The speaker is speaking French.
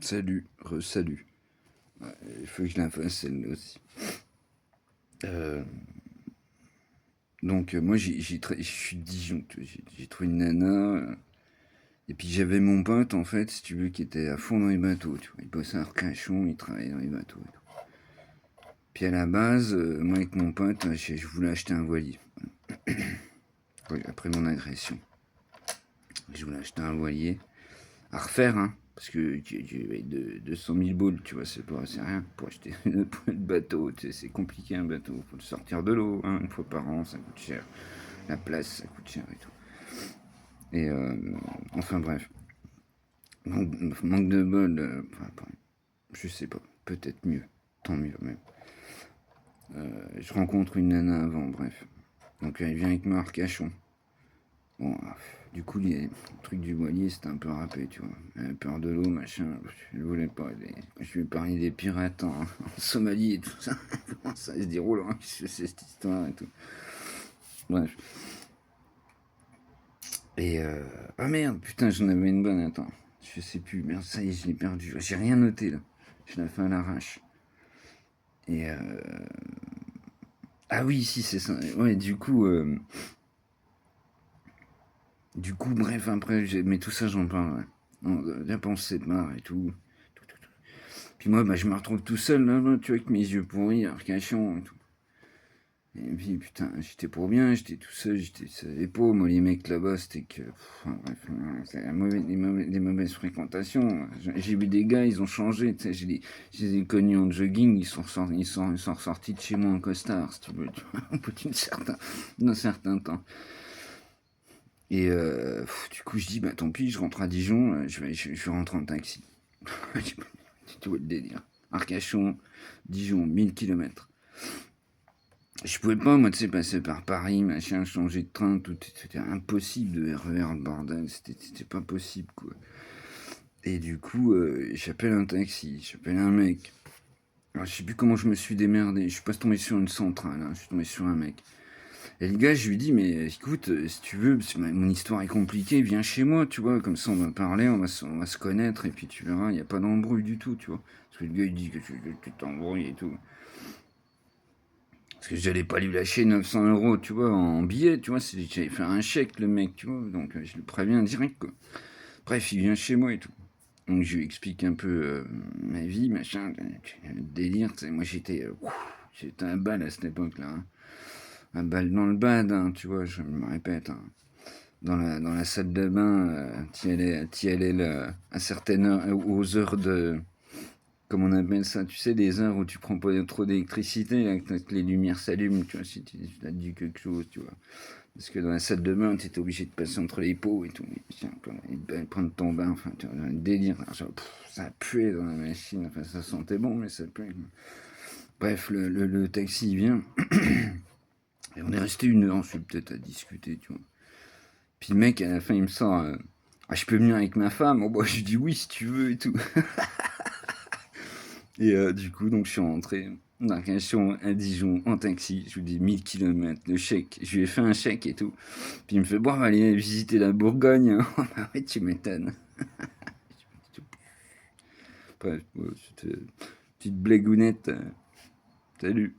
Salut, re-salut. Ouais, il faut que je la fasse celle-là aussi. Donc moi je suis de Dijon, tu vois, j'ai trouvé une nana. Et puis j'avais mon pote en fait, si tu veux, qui était à fond dans les bateaux, tu vois. Il bossait à Arcachon, il travaillait dans les bateaux et tout. Puis à la base, moi avec mon pote, je voulais acheter un voilier. Ouais, après mon agression. Je voulais acheter un voilier. À refaire, hein. Parce que avec 200 000 boules, tu vois, c'est rien pour acheter le bateau. Tu sais, c'est compliqué un bateau. Faut le sortir de l'eau, hein, une fois par an, ça coûte cher. La place, ça coûte cher et tout. Et enfin bref. Manque de bol, je sais pas, peut-être mieux. Tant mieux même. Je rencontre une nana avant, bref. Donc elle vient avec moi à Arcachon. Bon, du coup, le truc du voilier, c'était un peu râpé, tu vois. Elle avait peur de l'eau, machin. Je ne voulais pas. Je lui ai parlé des pirates en Somalie et tout ça. Comment ça se déroule, hein, c'est cette histoire et tout. Bref. Et ah merde, putain, j'en avais une bonne, attends. Je sais plus, merde, ça y est, je l'ai perdu. J'ai rien noté là. Je l'ai fait à l'arrache. Et ah oui, si, c'est ça. Ouais, du coup, bref, après, mais tout ça, j'en parle, ouais. La pensée de marre et tout. Puis moi, je me retrouve tout seul, là, tu vois, avec mes yeux pourris, Arcachon et tout. Et puis, putain, j'étais pour bien, j'étais tout seul, j'étais les pauvres, moi, les mecs là-bas, c'était que. Enfin, bref, c'est des mauvaises fréquentations. J'ai vu des gars, ils ont changé, tu sais, je les ai connus en jogging, ils sont ressortis de chez moi en costard, si tu veux, tu vois, au bout d'un certain temps. Et du coup, je dis, bah tant pis, je rentre à Dijon, je vais rentrer en taxi. Tu vois le délire. Arcachon, Dijon, 1000 km. Je pouvais pas, moi, tu sais, passer par Paris, machin, changer de train, tout, c'était impossible de RER, le bordel, c'était pas possible, quoi. Et du coup, j'appelle un taxi, j'appelle un mec. Alors, je sais plus comment je me suis démerdé, je suis pas tombé sur une centrale, hein, je suis tombé sur un mec. Et le gars, je lui dis, mais écoute, si tu veux, parce que mon histoire est compliquée, viens chez moi, tu vois, comme ça on va parler, on va se connaître, et puis tu verras, il n'y a pas d'embrouille du tout, tu vois. Parce que le gars, il dit que tu t'embrouilles et tout. Parce que j'allais pas lui lâcher 900 euros, tu vois, en billets, tu vois, j'avais fait un chèque, le mec, tu vois, donc je le préviens direct, quoi. Bref, il vient chez moi et tout. Donc je lui explique un peu ma vie, machin, le délire, tu sais, moi j'étais un bal à cette époque-là, hein. Un bal dans le bad, hein, tu vois, je me répète, hein. Dans la salle de bain, t'y allais à certaines heures, aux heures de, comment on appelle ça, tu sais, des heures où tu prends pas trop d'électricité, là, que les lumières s'allument, tu vois, si tu as dit quelque chose, tu vois. Parce que dans la salle de bain, tu étais obligé de passer entre les pots et tout, et prendre ton bain, enfin, tu vois, un délire, genre, ça puait dans la machine, enfin, ça sentait bon, mais ça puait. Bref, le taxi vient, et on est resté 1 heure, je suis peut-être à discuter, tu vois. Puis le mec, à la fin, il me sort ah, je peux venir avec ma femme? Oh, bah, je lui dis oui, si tu veux et tout. Et du coup, donc, je suis rentré d'Arcachon à Dijon en taxi. Je vous dis 1000 km, le chèque. Je lui ai fait un chèque et tout. Puis il me fait, bon, on va aller visiter la Bourgogne. Bah ouais, tu m'étonnes. Bref, ouais, c'était une petite blagounette. Salut.